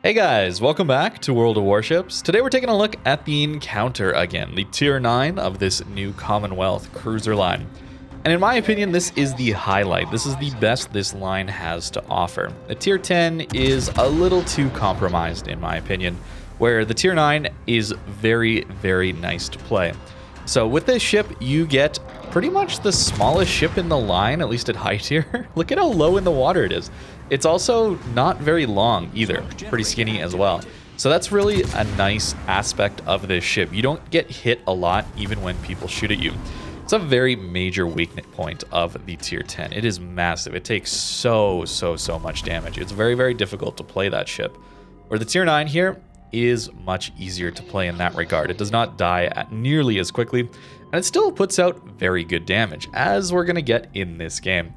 Hey guys, welcome back to World of Warships. Today we're taking a look at the Encounter again, the tier 9 of this new Commonwealth cruiser line. And in my opinion, this is the highlight. This is the best this line has to offer. The tier 10 is a little too compromised in my opinion, where the tier 9 is very, very nice to play. So with this ship, you get pretty much the smallest ship in the line, at least at high tier. Look at how low in the water it is. It's also not very long either, pretty skinny as well. So that's really a nice aspect of this ship. You don't get hit a lot even when people shoot at you. It's a very major weakness point of the tier 10. It is massive. It takes so much damage. It's very, very difficult to play that ship. Where the tier 9 here is much easier to play in that regard. It does not die at nearly as quickly, and it still puts out very good damage, as we're going to get in this game.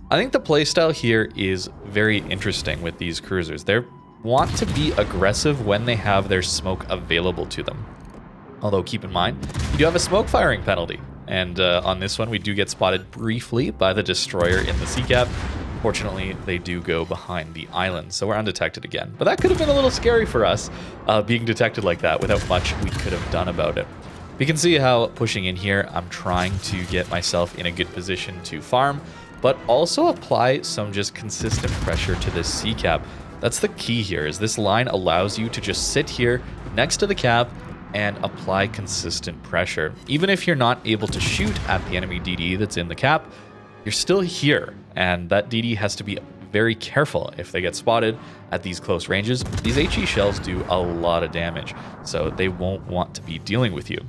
I think the playstyle here is very interesting with these cruisers. They want to be aggressive when they have their smoke available to them. Although keep in mind, you do have a smoke firing penalty. And on this one, we do get spotted briefly by the destroyer in the sea cap. Fortunately, they do go behind the island, so we're undetected again. But that could have been a little scary for us, being detected like that without much we could have done about it. You can see how pushing in here, I'm trying to get myself in a good position to farm, but also apply some just consistent pressure to this sea cap. That's the key here, is this line allows you to just sit here next to the cap and apply consistent pressure. Even if you're not able to shoot at the enemy DD that's in the cap, you're still here, and that DD has to be very careful if they get spotted at these close ranges. These HE shells do a lot of damage, so they won't want to be dealing with you.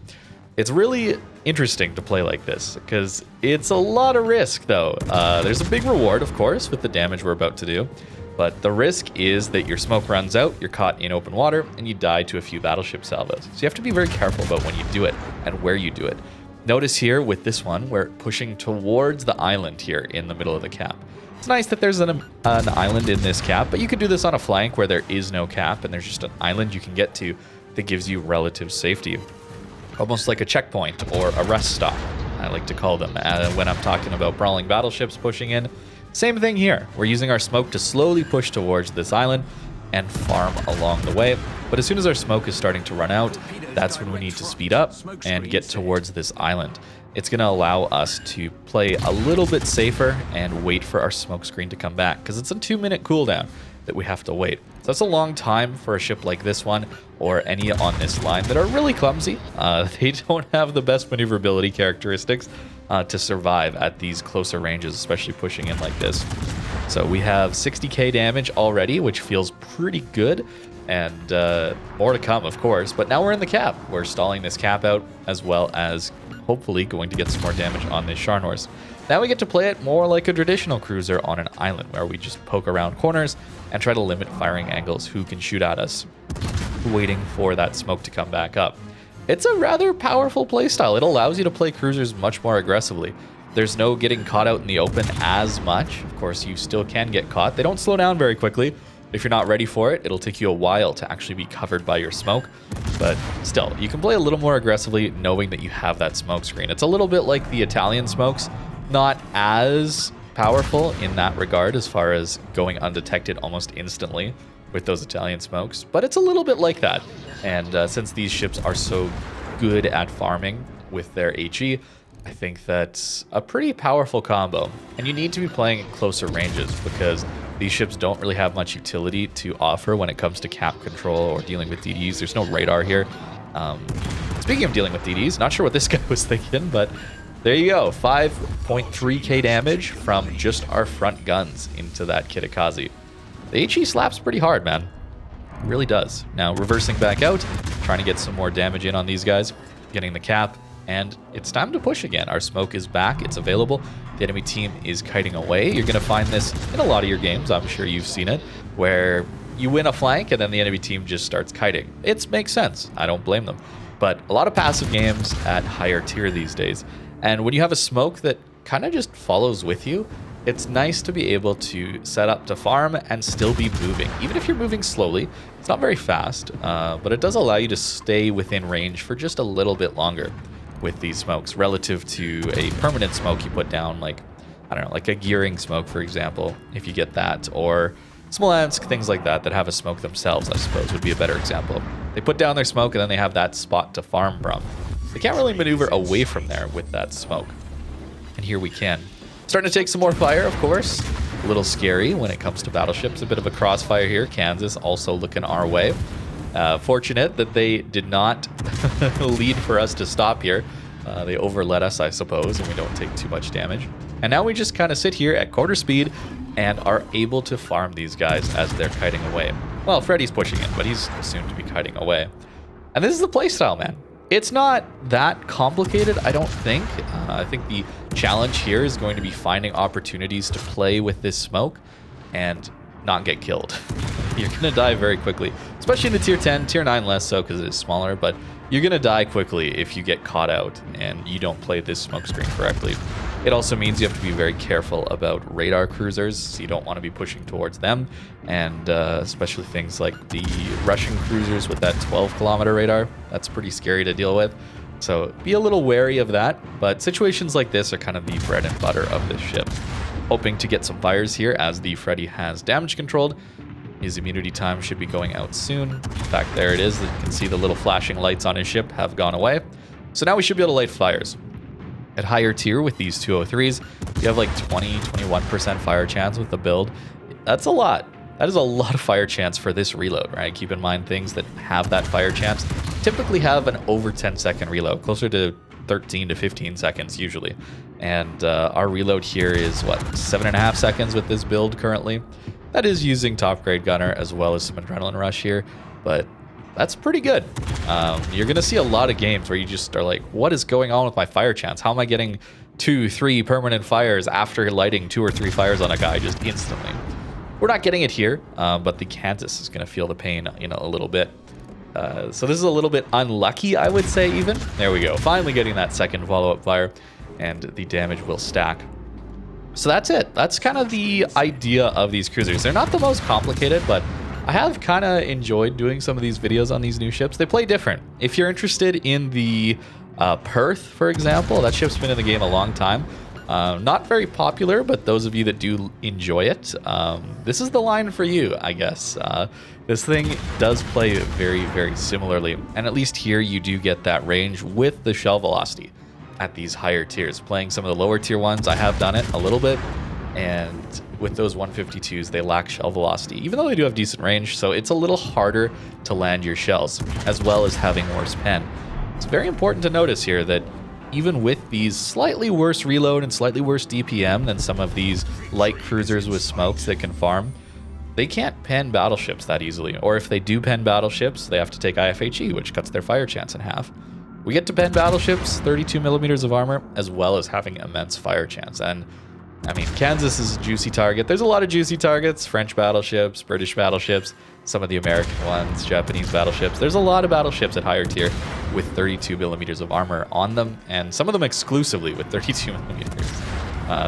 It's really interesting to play like this, because it's a lot of risk, though. There's a big reward, of course, with the damage we're about to do, but the risk is that your smoke runs out, you're caught in open water, and you die to a few battleship salvos. So you have to be very careful about when you do it and where you do it. Notice here with this one, we're pushing towards the island here in the middle of the cap. It's nice that there's an island in this cap, but you could do this on a flank where there is no cap and there's just an island you can get to that gives you relative safety. Almost like a checkpoint or a rest stop, I like to call them when I'm talking about brawling battleships pushing in. Same thing here. We're using our smoke to slowly push towards this island and farm along the way. But as soon as our smoke is starting to run out, that's when we need to speed up and get towards this island. It's going to allow us to play a little bit safer and wait for our smoke screen to come back, because it's a 2-minute cooldown that we have to wait. So that's a long time for a ship like this one or any on this line that are really clumsy. They don't have the best maneuverability characteristics to survive at these closer ranges, especially pushing in like this. So we have 60k damage already, which feels pretty good, and more to come, of course. But now we're in the cap. We're stalling this cap out, as well as hopefully going to get some more damage on this Scharnhorst. Now we get to play it more like a traditional cruiser on an island, where we just poke around corners and try to limit firing angles who can shoot at us, waiting for that smoke to come back up. It's a rather powerful playstyle. It allows you to play cruisers much more aggressively. There's no getting caught out in the open as much. Of course, you still can get caught. They don't slow down very quickly. If you're not ready for it, it'll take you a while to actually be covered by your smoke. But still, you can play a little more aggressively knowing that you have that smoke screen. It's a little bit like the Italian smokes. Not as powerful in that regard as far as going undetected almost instantly with those Italian smokes, but it's a little bit like that. And since these ships are so good at farming with their HE, I think that's a pretty powerful combo. And you need to be playing at closer ranges, because these ships don't really have much utility to offer when it comes to cap control or dealing with DDs. There's no radar here. Speaking of dealing with DDs, not sure what this guy was thinking, but there you go. 5.3k damage from just our front guns into that Kitakaze. The HE slaps pretty hard, man. It really does. Now reversing back out, trying to get some more damage in on these guys, getting the cap, and it's time to push again. Our smoke is back, it's available. The enemy team is kiting away. You're going to find this in a lot of your games, I'm sure you've seen it, where you win a flank and then the enemy team just starts kiting. It makes sense, I don't blame them. But a lot of passive games at higher tier these days. And when you have a smoke that kind of just follows with you, it's nice to be able to set up to farm and still be moving. Even if you're moving slowly, it's not very fast, but it does allow you to stay within range for just a little bit longer with these smokes relative to a permanent smoke you put down, like, I don't know, like a gearing smoke, for example, if you get that, or Smolensk, things like that have a smoke themselves, I suppose, would be a better example. They put down their smoke and then they have that spot to farm from. They can't really maneuver away from there with that smoke. And here we can. Starting to take some more fire, of course. A little scary when it comes to battleships. A bit of a crossfire here. Kansas also looking our way. Fortunate that they did not lead for us to stop here. They overlet us, I suppose, and we don't take too much damage. And now we just kind of sit here at quarter speed and are able to farm these guys as they're kiting away. Well, Freddy's pushing in, but he's soon to be kiting away. And this is the playstyle, man. It's not that complicated, I don't think. I think the challenge here is going to be finding opportunities to play with this smoke and not get killed. You're going to die very quickly, especially in the tier 10, tier 9 less so because it is smaller, but you're going to die quickly if you get caught out and you don't play this smoke screen correctly. It also means you have to be very careful about radar cruisers, so you don't want to be pushing towards them, and especially things like the Russian cruisers with that 12-kilometer radar. That's pretty scary to deal with, so be a little wary of that, but situations like this are kind of the bread and butter of this ship. Hoping to get some fires here as the Freddy has damage controlled. His immunity time should be going out soon. In fact, there it is. You can see the little flashing lights on his ship have gone away. So now we should be able to light fires. At higher tier with these 203s, you have like 20-21% fire chance with the build. That's a lot. That is a lot of fire chance for this reload, right? Keep in mind things that have that fire chance typically have an over 10-second reload, closer to 13 to 15 seconds usually. And our reload here is, what, 7.5 seconds with this build currently. That is using top grade gunner as well as some adrenaline rush here, but that's pretty good. You're going to see a lot of games where you just are like, what is going on with my fire chance? How am I getting 2-3 permanent fires after lighting 2 or 3 fires on a guy just instantly? We're not getting it here, but the Kansas is going to feel the pain, a little bit. So this is a little bit unlucky, I would say, even. There we go. Finally getting that second follow-up fire, and the damage will stack. So that's it. That's kind of the idea of these cruisers. They're not the most complicated, but I have kind of enjoyed doing some of these videos on these new ships. They play different. If you're interested in the Perth, for example, that ship's been in the game a long time. Not very popular, but those of you that do enjoy it, this is the line for you, I guess. This thing does play very, very similarly. And at least here you do get that range with the shell velocity at these higher tiers. Playing some of the lower tier ones, I have done it a little bit. And with those 152s, they lack shell velocity, even though they do have decent range. So it's a little harder to land your shells, as well as having worse pen. It's very important to notice here that even with these slightly worse reload and slightly worse DPM than some of these light cruisers with smokes that can farm, they can't pen battleships that easily. Or if they do pen battleships, they have to take IFHE, which cuts their fire chance in half. We get to pen battleships, 32 millimeters of armor, as well as having immense fire chance. And I mean, Kansas is a juicy target. There's a lot of juicy targets, French battleships, British battleships, some of the American ones, Japanese battleships. There's a lot of battleships at higher tier with 32 millimeters of armor on them, and some of them exclusively with 32 millimeters.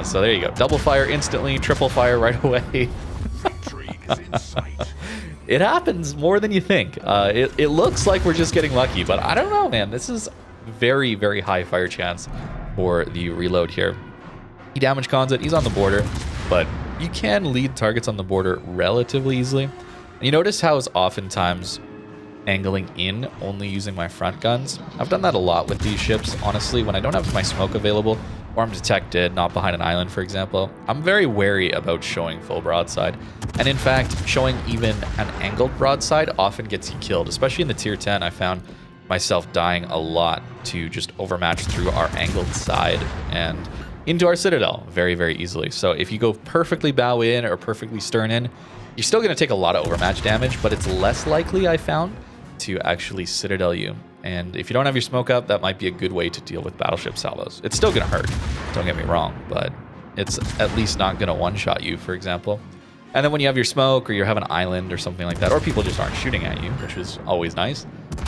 So there you go. Double fire instantly, triple fire right away. It happens more than you think. It looks like we're just getting lucky, but I don't know, man. This is very, very high fire chance for the reload here. He damage cons it. He's on the border, but you can lead targets on the border relatively easily. And you notice how it's oftentimes angling in, only using my front guns. I've done that a lot with these ships, honestly, when I don't have my smoke available, or I'm detected, not behind an island, for example. I'm very wary about showing full broadside. And in fact, showing even an angled broadside often gets you killed, especially in the tier 10. I found myself dying a lot to just overmatch through our angled side and into our citadel very, very easily. So if you go perfectly bow in or perfectly stern in, you're still going to take a lot of overmatch damage, but it's less likely, I found, to actually citadel you. And if you don't have your smoke up, that might be a good way to deal with battleship salvos. It's still going to hurt, don't get me wrong, but it's at least not going to one-shot you, for example. And then when you have your smoke, or you have an island or something like that, or people just aren't shooting at you, which is always nice,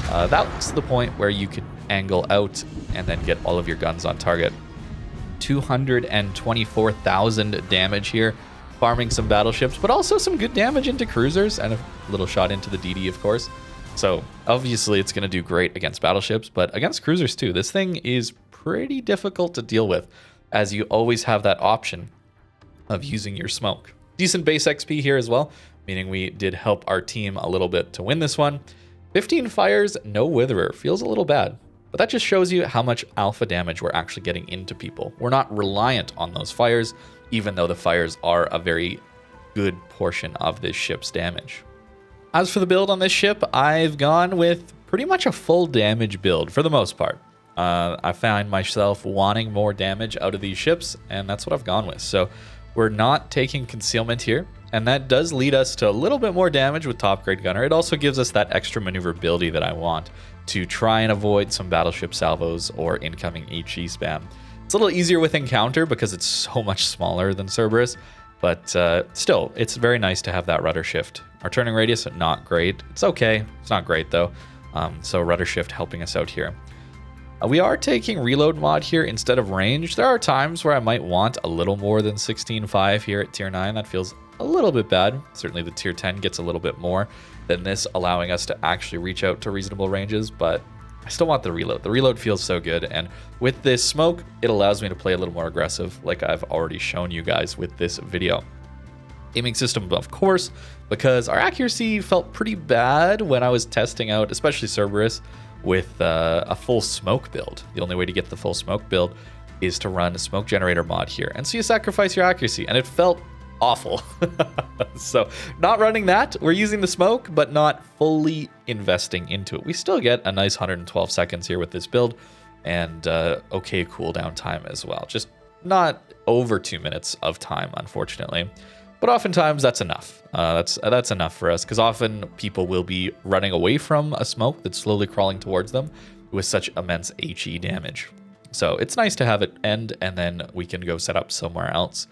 that's the point where you can angle out and then get all of your guns on target. 224,000 damage here, farming some battleships, but also some good damage into cruisers, and a little shot into the DD, of course. So obviously it's going to do great against battleships, but against cruisers too. This thing is pretty difficult to deal with, as you always have that option of using your smoke. Decent base XP here as well. meaning we did help our team a little bit to win this one. 15 fires, no witherer. Feels a little bad, but that just shows you how much alpha damage we're actually getting into people. We're not reliant on those fires, even though the fires are a very good portion of this ship's damage. As for the build on this ship, I've gone with pretty much a full damage build for the most part. I find myself wanting more damage out of these ships, and that's what I've gone with. So we're not taking concealment here, and that does lead us to a little bit more damage with top grade gunner. It also gives us that extra maneuverability that I want to try and avoid some battleship salvos or incoming HE spam. It's a little easier with encounter because it's so much smaller than Cerberus, but still, it's very nice to have that rudder shift. Our turning radius, not great. It's okay. It's not great though. So rudder shift helping us out here. We are taking reload mod here instead of range. There are times where I might want a little more than 16.5 here at tier 9. That feels a little bit bad. Certainly the tier 10 gets a little bit more than this, allowing us to actually reach out to reasonable ranges, but I still want the reload. The reload feels so good, and with this smoke, it allows me to play a little more aggressive, like I've already shown you guys with this video. Aiming system, of course, because our accuracy felt pretty bad when I was testing out, especially Cerberus, with a full smoke build. The only way to get the full smoke build is to run a smoke generator mod here, and so you sacrifice your accuracy, and it felt awful. So not running that, we're using the smoke, but not fully investing into it. We still get a nice 112 seconds here with this build, and okay cooldown time as well. Just not over 2 minutes of time, unfortunately. But oftentimes that's enough. That's enough for us, because often people will be running away from a smoke that's slowly crawling towards them with such immense HE damage. So it's nice to have it end, and then we can go set up somewhere else.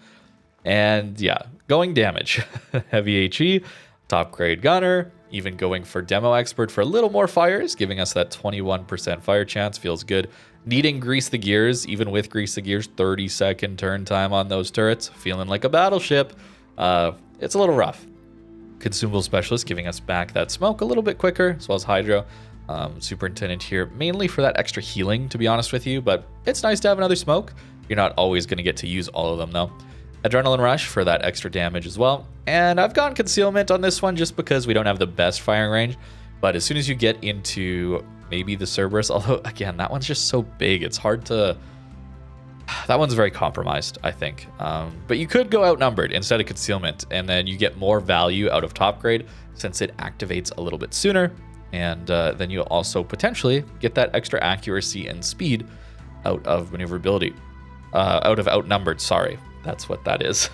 And yeah, going damage. Heavy HE, top grade gunner, even going for demo expert for a little more fires, giving us that 21% fire chance, feels good. Needing grease the gears, even with grease the gears, 30-second turn time on those turrets, feeling like a battleship. It's a little rough. Consumable specialist giving us back that smoke a little bit quicker, as well as hydro. Superintendent here, mainly for that extra healing, to be honest with you, but it's nice to have another smoke. You're not always going to get to use all of them though. Adrenaline rush for that extra damage as well. And I've gone concealment on this one just because we don't have the best firing range, but as soon as you get into maybe the Cerberus, although again, that one's just so big, it's hard to... That one's very compromised, I think. But you could go outnumbered instead of concealment, and then you get more value out of top grade since it activates a little bit sooner. And then you'll also potentially get that extra accuracy and speed out of maneuverability. Out of outnumbered, sorry. That's what that is.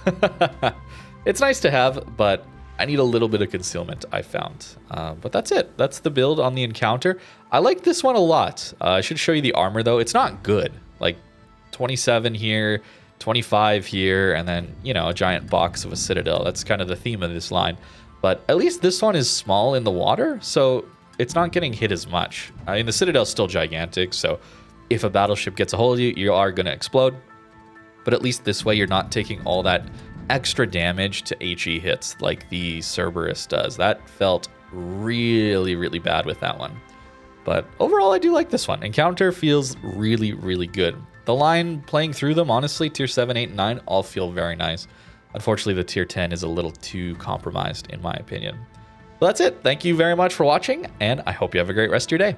It's nice to have, but I need a little bit of concealment, I found. But that's it. That's the build on the encounter. I like this one a lot. I should show you the armor, though. It's not good. Like, 27 here, 25 here, and then, you know, a giant box of a citadel. That's kind of the theme of this line. But at least this one is small in the water, so it's not getting hit as much. I mean, the citadel's still gigantic, so if a battleship gets a hold of you, you are going to explode. But at least this way, you're not taking all that extra damage to HE hits like the Cerberus does. That felt really, really bad with that one. But overall, I do like this one. Encounter feels really, really good. The line playing through them, honestly, tier 7, 8, and 9 all feel very nice. Unfortunately, the tier 10 is a little too compromised, in my opinion. Well, that's it. Thank you very much for watching, and I hope you have a great rest of your day.